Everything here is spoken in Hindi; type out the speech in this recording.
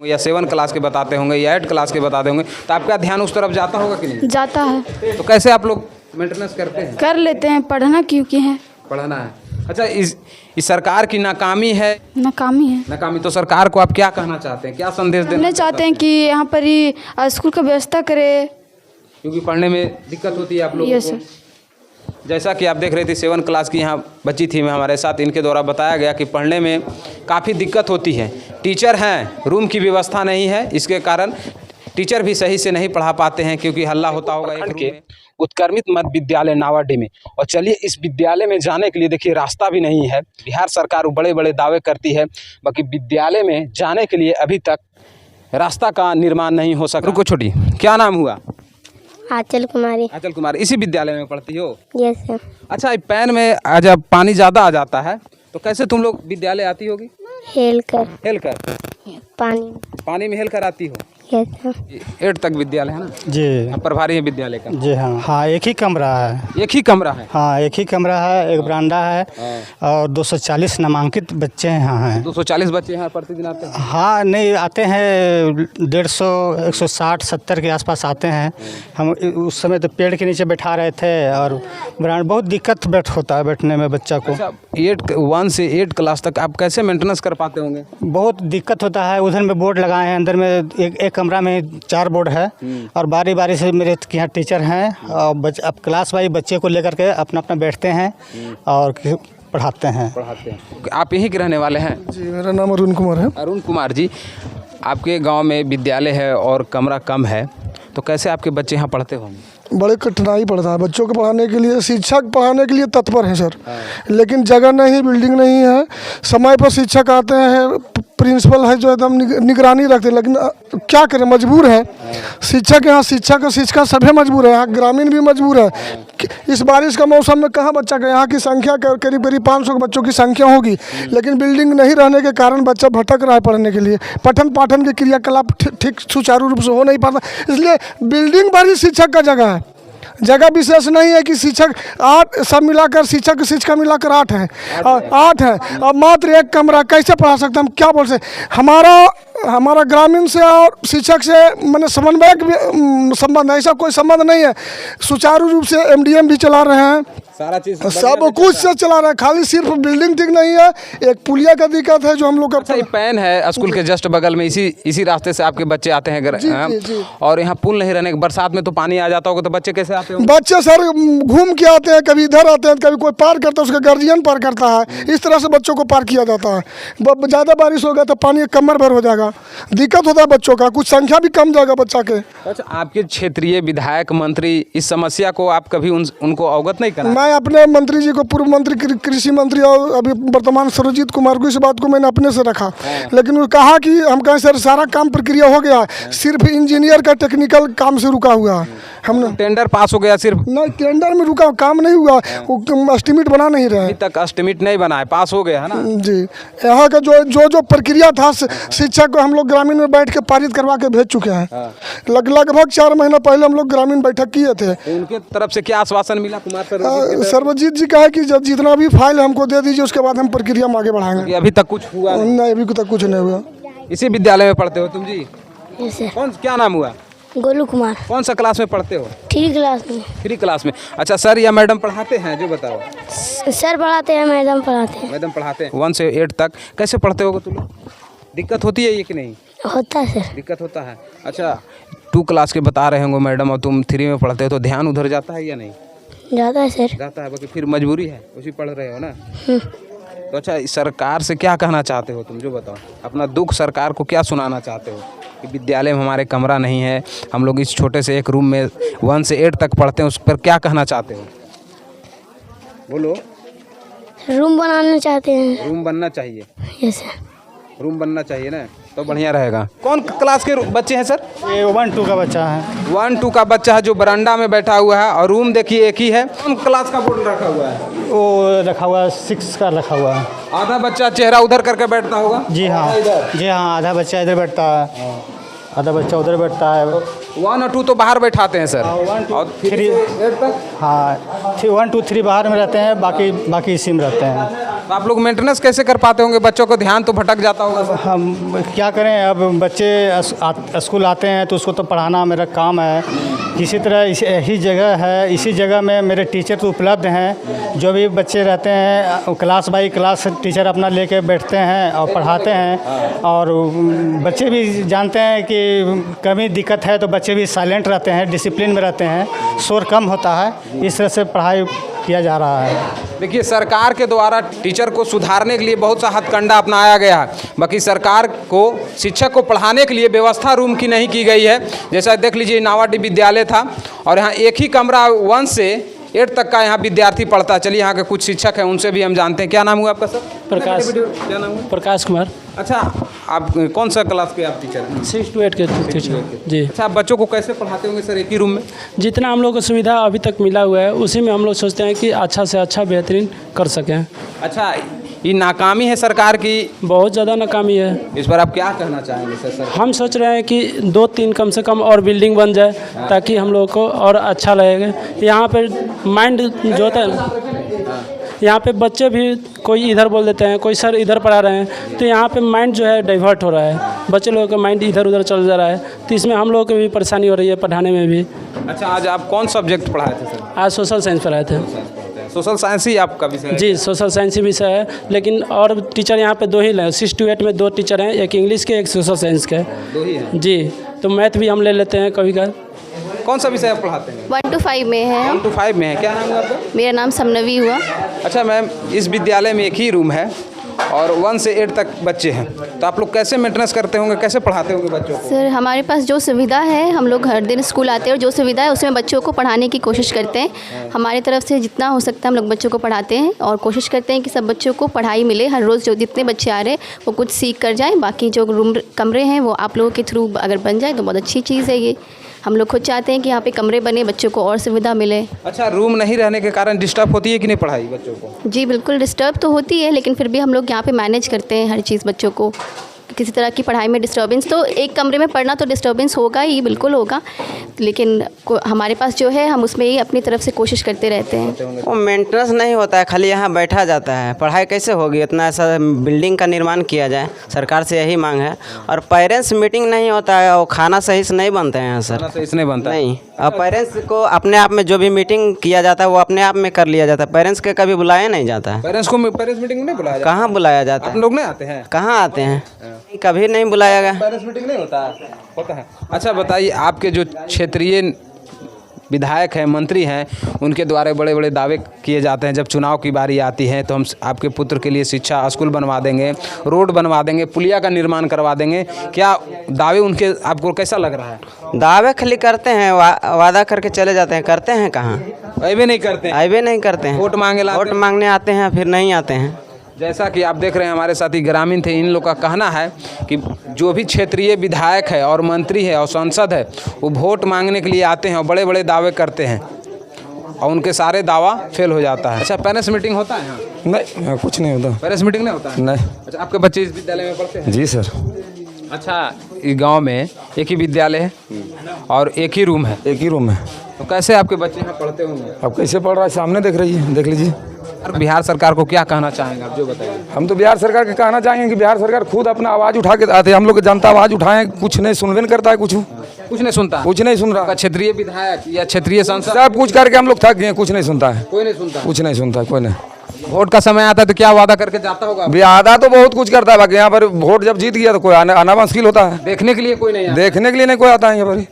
या 7 क्लास के बताते होंगे या 8 क्लास के बताते होंगे, तो आपका ध्यान उस तरफ जाता होगा कि नहीं? जाता है। तो कैसे आप लोग मेंटेनेंस करते हैं? कर लेते हैं, पढ़ना क्योंकि है। पढ़ना है। अच्छा, इस सरकार की नाकामी है। नाकामी है। नाकामी तो सरकार को आप क्या कहना चाहते हैं, क्या संदेश देना चाहते हैं कि यहाँ पर ही स्कूल का व्यवस्था करे, क्योंकि पढ़ने में दिक्कत होती है आप लोगों यस को। जैसा कि आप देख रहे थे 7 क्लास की यहाँ बच्ची थी हमारे साथ, इनके द्वारा बताया गया कि पढ़ने में काफ़ी दिक्कत होती है। टीचर हैं, रूम की व्यवस्था नहीं है, इसके कारण टीचर भी सही से नहीं पढ़ा पाते हैं क्योंकि हल्ला होता होगा एक रूम में। उत्क्रमित मध्य विद्यालय नावाडीह में, और चलिए इस विद्यालय में जाने के लिए देखिए रास्ता भी नहीं है। बिहार सरकार बड़े बड़े दावे करती है, बाकी विद्यालय में जाने के लिए अभी तक रास्ता का निर्माण नहीं हो सका। रुको छोटी, क्या नाम हुआ? आंचल कुमारी। आंचल कुमारी, इसी विद्यालय में पढ़ती हो? Yes sir. अच्छा, पैन में जब पानी ज़्यादा आ जाता है तो कैसे तुम लोग विद्यालय आती होगी? हेल कर पानी में हेल कर आती हो? Yes sir. 8 तक विद्यालय है ना जी? आप प्रभारी है विद्यालय का? जी हाँ, एक ही कमरा है। एक ही कमरा है? हाँ, एक ही कमरा है, एक बरामदा है और 240 नामांकित बच्चे यहाँ हैं। 240 बच्चे यहाँ प्रतिदिन आते हैं? हाँ, नहीं आते हैं 150, 160, 70 के आसपास आते हैं। हम उस समय तो पेड़ के नीचे बैठा रहे थे और बहुत दिक्कत होता है बैठने में बच्चा को। 1 से 8 क्लास तक आप कैसे मेंटेनेंस कर पाते होंगे? बहुत दिक्कत होता है। उधर में बोर्ड लगाए हैं, अंदर में एक कमरा में 4 बोर्ड है और बारी बारी से मेरे यहाँ टीचर हैं और अब क्लास वाइज बच्चे को लेकर के अपना अपना बैठते हैं और पढ़ाते हैं। आप यहीं के रहने वाले हैं? जी, मेरा नाम अरुण कुमार है। अरुण कुमार जी, आपके गांव में विद्यालय है और कमरा कम है, तो कैसे आपके बच्चे यहाँ पढ़ते होंगे? बड़े कठिनाई पड़ता है बच्चों को पढ़ाने के लिए। शिक्षक पढ़ाने के लिए तत्पर हैं सर, लेकिन जगह नहीं, बिल्डिंग नहीं है। समय पर शिक्षक आते हैं, प्रिंसिपल है जो एकदम निगरानी रखते हैं, लेकिन क्या करें, मजबूर है। शिक्षक यहाँ शिक्षक सभी मजबूर है, यहाँ ग्रामीण भी मजबूर है। इस बारिश का मौसम में कहाँ बच्चा का, यहाँ की संख्या करीब 500 बच्चों की संख्या होगी, लेकिन बिल्डिंग नहीं रहने के कारण बच्चा भटक रहा है पढ़ने के लिए। पठन पाठन के क्रियाकलाप ठीक सुचारू रूप से हो नहीं पाता, इसलिए बिल्डिंग पर ही शिक्षक का जगह है। जगह विशेष नहीं है कि शिक्षक 8 सब मिलाकर शिक्षक मिलाकर 8 हैं, 8 हैं और मात्र एक कमरा कैसे पढ़ा सकते हम, क्या बोल सकते। हमारा ग्रामीण से और शिक्षक से मैंने समन्वयक संबंध है, ऐसा कोई संबंध नहीं है। सुचारू रूप से MDM भी चला रहे हैं, सारा चीज सब कुछ से चला रहे हैं, खाली सिर्फ बिल्डिंग ठीक नहीं है। एक पुलिया का दिक्कत है जो हम लोग का। अच्छा, ये पैन है स्कूल के जस्ट बगल में, इसी रास्ते से आपके बच्चे आते हैं जी। और यहाँ पुल नहीं रहने, बरसात में तो पानी आ जाता होगा, तो बच्चे कैसे आते होंगे? बच्चे सर घूम के आते हैं, कभी इधर आते हैं, कभी कोई पार करता है, उसका गार्जियन पार करता है। इस तरह से बच्चों को पार किया जाता है। ज़्यादा बारिश होगा तो पानी कमर भर हो जाएगा, दिक्कत होता है बच्चों का, कुछ संख्या भी कम जाएगा बच्चा के। अच्छा, आपके क्षेत्रीय विधायक मंत्री इस समस्या को आप कभी उनको अवगत नहीं करा? मैं अपने मंत्री जी को, पूर्व मंत्री कृषि मंत्री और अभी वर्तमान सर्वजीत कुमार को, इस बात को मैंने अपने से रखा, लेकिन वो कहा कि हम कहें सर सारा काम प्रक्रिया हो गया, सिर्फ इंजीनियर का टेक्निकल काम से रुका हुआ है। हमने टेंडर पास हो गया, सिर्फ नहीं, टेंडर में रुका, काम नहीं हुआ, वो एस्टिमेट बना नहीं रहे, अभी तक एस्टिमेट नहीं बना है, पास हो गया है ना जी। यहाँ का जो प्रक्रिया था शिक्षक को हम लोग ग्रामीण में बैठ के पारित करवा के भेज चुके हैं। लगभग 4 महीना पहले हम लोग ग्रामीण बैठक किए थे। उनके तरफ से क्या आश्वासन मिला? कुमार सर्वजीत जी कहा कि जितना भी फाइल हमको दे दीजिए, उसके बाद हम प्रक्रिया में आगे बढ़ाएंगे। अभी तक कुछ हुआ नहीं? अभी तक कुछ नहीं हुआ। इसी विद्यालय में पढ़ते हो तुम जी? सर। क्या नाम हुआ? गोलू कुमार। कौन सा क्लास में पढ़ते हो? 3 क्लास में। 3 क्लास में। अच्छा, सर या मैडम पढ़ाते हैं, जो बताओ? सर पढ़ाते हैं, मैडम पढ़ाते हैं। मैडम पढ़ाते हैं। 1 से 8 तक कैसे पढ़ते होगे तुम लोग? दिक्कत होती है ये कि नहीं? होता है सर। दिक्कत होता है। अच्छा, 2 क्लास के बता रहे होंगे मैडम और तुम 3 में पढ़ते हो, तो ध्यान उधर जाता है या नहीं? जाता है सर। जाता है, बाकी फिर मजबूरी है, उसी पढ़ रहे हो ना। तो अच्छा, सरकार से क्या कहना चाहते हो तुम, जो बताओ? अपना दुख सरकार को क्या सुनाना चाहते हो कि विद्यालय में हमारे कमरा नहीं है, हम लोग इस छोटे से एक रूम में 1 से 8 तक पढ़ते हैं, उस पर क्या कहना चाहते हो? बोलो। रूम बनाना चाहते हैं। रूम बनना चाहिए। Yes sir. रूम बनना चाहिए ना, तो बढ़िया रहेगा। कौन क्लास के बच्चे हैं सर? ये 1-2 का बच्चा है। 1-2 का बच्चा है जो बरामदा में बैठा हुआ है, और रूम देखिए एक ही है। कौन क्लास का बोर्ड रखा हुआ है? वो रखा हुआ है 6 का रखा हुआ है। आधा बच्चा चेहरा उधर करके बैठता होगा? जी हाँ, जी हाँ, आधा बच्चा इधर बैठता है, आधा बच्चा उधर बैठता है। 1 और 2 तो बाहर बैठाते हैं सर, और 3 तक? हाँ, 1, 2, 3 बाहर में रहते हैं, बाकी इसी में रहते हैं। तो आप लोग मेंटेनेंस कैसे कर पाते होंगे? बच्चों को ध्यान तो भटक जाता होगा। हम क्या करें, अब बच्चे स्कूल आते हैं तो उसको तो पढ़ाना मेरा काम है। किसी तरह यही जगह है, इसी जगह में मेरे टीचर तो उपलब्ध हैं। जो भी बच्चे रहते हैं क्लास बाई क्लास टीचर अपना लेके बैठते हैं और पढ़ाते हैं। और बच्चे भी जानते हैं कि कभी दिक्कत है तो बच्चे भी साइलेंट रहते हैं, डिसिप्लिन में रहते हैं, शोर कम होता है। इस तरह से पढ़ाई किया जा रहा है। देखिए, सरकार के द्वारा टीचर को सुधारने के लिए बहुत सा हथकंडा अपनाया गया है, बाकी सरकार को शिक्षक को पढ़ाने के लिए व्यवस्था रूम की नहीं की गई है। जैसा देख लीजिए, नावाडी विद्यालय था और यहाँ एक ही कमरा 1 से 8 तक का यहाँ विद्यार्थी पढ़ता है। चलिए, यहाँ के कुछ शिक्षक हैं, उनसे भी हम जानते हैं। क्या नाम हुआ आपका सर? प्रकाश। क्या नाम हुआ? प्रकाश कुमार। अच्छा, आप कौन सा क्लास के आप टीचर हैं? 6 to 8 के टीचर जी। अच्छा, आप बच्चों को कैसे पढ़ाते होंगे सर एक ही रूम में? जितना हम लोग को सुविधा अभी तक मिला हुआ है उसी में हम लोग सोचते हैं कि अच्छा से अच्छा बेहतरीन कर सकें। अच्छा, ये नाकामी है सरकार की, बहुत ज़्यादा नाकामी है। इस पर आप क्या कहना चाहेंगे सर? हम सोच रहे हैं कि 2-3 कम से कम और बिल्डिंग बन जाए ताकि हम लोग को और अच्छा लगेगा। यहाँ पे माइंड जो होता है, यहाँ पे बच्चे भी कोई इधर बोल देते हैं, कोई सर इधर पढ़ा रहे हैं, तो यहाँ पे माइंड जो है डाइवर्ट हो रहा है, बच्चे लोगों का माइंड इधर उधर चल जा रहा है। तो इसमें हम लोगों को भी परेशानी हो रही है पढ़ाने में भी। अच्छा, आज आप कौन सब्जेक्ट पढ़ाए थे सर? आज सोशल साइंस पढ़ाए थे। सोशल साइंस ही आपका विषय है? जी, सोशल साइंस ही विषय है, लेकिन और टीचर यहाँ पे 2 ही हैं। 6 to 8 में 2 टीचर हैं, एक इंग्लिश के, एक सोशल साइंस के। 2 ही हैं जी। तो मैथ भी हम ले लेते हैं कभी कभार। कौन सा विषय आप पढ़ाते हैं? 1 to 5 में है। 1 to 5 में है। क्या नाम है आपका? मेरा नाम समनवी हुआ। अच्छा मैम, इस विद्यालय में एक ही रूम है और 1 से 8 तक बच्चे हैं, तो आप लोग कैसे मेंटेनेंस करते होंगे, कैसे पढ़ाते होंगे बच्चों को? सर, हमारे पास जो सुविधा है, हम लोग हर दिन स्कूल आते हैं और जो सुविधा है उसमें बच्चों को पढ़ाने की कोशिश करते हैं। हमारी तरफ से जितना हो सकता है हम लोग बच्चों को पढ़ाते हैं और कोशिश करते हैं कि सब बच्चों को पढ़ाई मिले। हर रोज़ जो जितने बच्चे आ रहे हैं वो कुछ सीख कर जाएँ। बाकी जो रूम कमरे हैं वो आप लोगों के थ्रू अगर बन जाए तो बहुत अच्छी चीज़ है। ये हम लोग खुद चाहते हैं कि यहाँ पे कमरे बने, बच्चों को और सुविधा मिले। अच्छा, रूम नहीं रहने के कारण डिस्टर्ब होती है कि नहीं पढ़ाई बच्चों को? जी बिल्कुल, डिस्टर्ब तो होती है, लेकिन फिर भी हम लोग यहाँ पे मैनेज करते हैं हर चीज़। बच्चों को किसी तरह की पढ़ाई में डिस्टर्बेंस, तो एक कमरे में पढ़ना तो डिस्टर्बेंस होगा ही, बिल्कुल होगा, लेकिन हमारे पास जो है हम उसमें ही अपनी तरफ से कोशिश करते रहते हैं। वो मेंटेनेंस नहीं होता है, खाली यहाँ बैठा जाता है। पढ़ाई कैसे होगी? इतना ऐसा बिल्डिंग का निर्माण किया जाए, सरकार से यही मांग है। और पेरेंट्स मीटिंग नहीं होता है, वो खाना सही से नहीं बनते हैं सर। सही से नहीं बनता नहीं, और पेरेंट्स को अपने आप में जो भी मीटिंग किया जाता है वो अपने आप में कर लिया जाता है। पेरेंट्स के कभी बुलाया नहीं जाता है। पेरेंट्स मीटिंग में नहीं बुलाया जाता? कहाँ बुलाया जाता है? आप लोग नहीं आते हैं? कहाँ आते हैं? कभी नहीं बुलाया गया। पेरेंट्स मीटिंग नहीं होता है? अच्छा बताइए, आपके जो क्षेत्रीय विधायक हैं, मंत्री हैं, उनके द्वारा बड़े बड़े दावे किए जाते हैं। जब चुनाव की बारी आती है तो हम आपके पुत्र के लिए शिक्षा स्कूल बनवा देंगे, रोड बनवा देंगे, पुलिया का निर्माण करवा देंगे। क्या दावे उनके आपको कैसा लग रहा है? दावे खाली करते हैं, वादा करके चले जाते हैं, करते हैं कहाँ? अबे नहीं करते हैं। अबे नहीं करते हैं। वोट मांगने आते हैं, फिर नहीं आते हैं। जैसा कि आप देख रहे हैं, हमारे साथी ग्रामीण थे, इन लोग का कहना है कि जो भी क्षेत्रीय विधायक है और मंत्री है और सांसद है, वो वोट मांगने के लिए आते हैं और बड़े बड़े दावे करते हैं और उनके सारे दावा फेल हो जाता है। अच्छा, पेरेंट्स मीटिंग होता है यहाँ? नहीं, कुछ नहीं होता। पेरेंट्स मीटिंग नहीं होता है? नहीं। अच्छा, आपके बच्चे इस विद्यालय में पढ़ते हैं? जी सर। अच्छा, इस गांव में एक ही विद्यालय है और एक ही रूम है? एक ही रूम है। तो कैसे आपके बच्चे यहाँ पढ़ते होंगे? अब कैसे पढ़ रहा है, सामने देख रही है, देख लीजिए। बिहार सरकार को क्या कहना चाहेंगे आप, जो बताइए? हम तो बिहार सरकार के कहना चाहेंगे कि बिहार सरकार खुद अपना आवाज़ उठा के आते, हम लोग जनता आवाज़ उठाएं, कुछ नहीं सुनवे नहीं करता है। कुछ नहीं सुनता, कुछ नहीं सुन रहा। क्षेत्रीय विधायक या क्षेत्रीय सांसद सब कुछ करके हम लोग थक गए, कुछ नहीं सुनता है। कोई नहीं सुनता, कुछ नहीं सुनता, कोई नहीं। वोट का समय आता है तो क्या वादा करके जाता होगा? वादा तो बहुत कुछ करता है, बाकी यहाँ पर वोट जब जीत गया तो कोई आना मुश्किल होता है। देखने के लिए कोई नहीं आता? देखने के लिए नहीं कोई आता है यहाँ पर।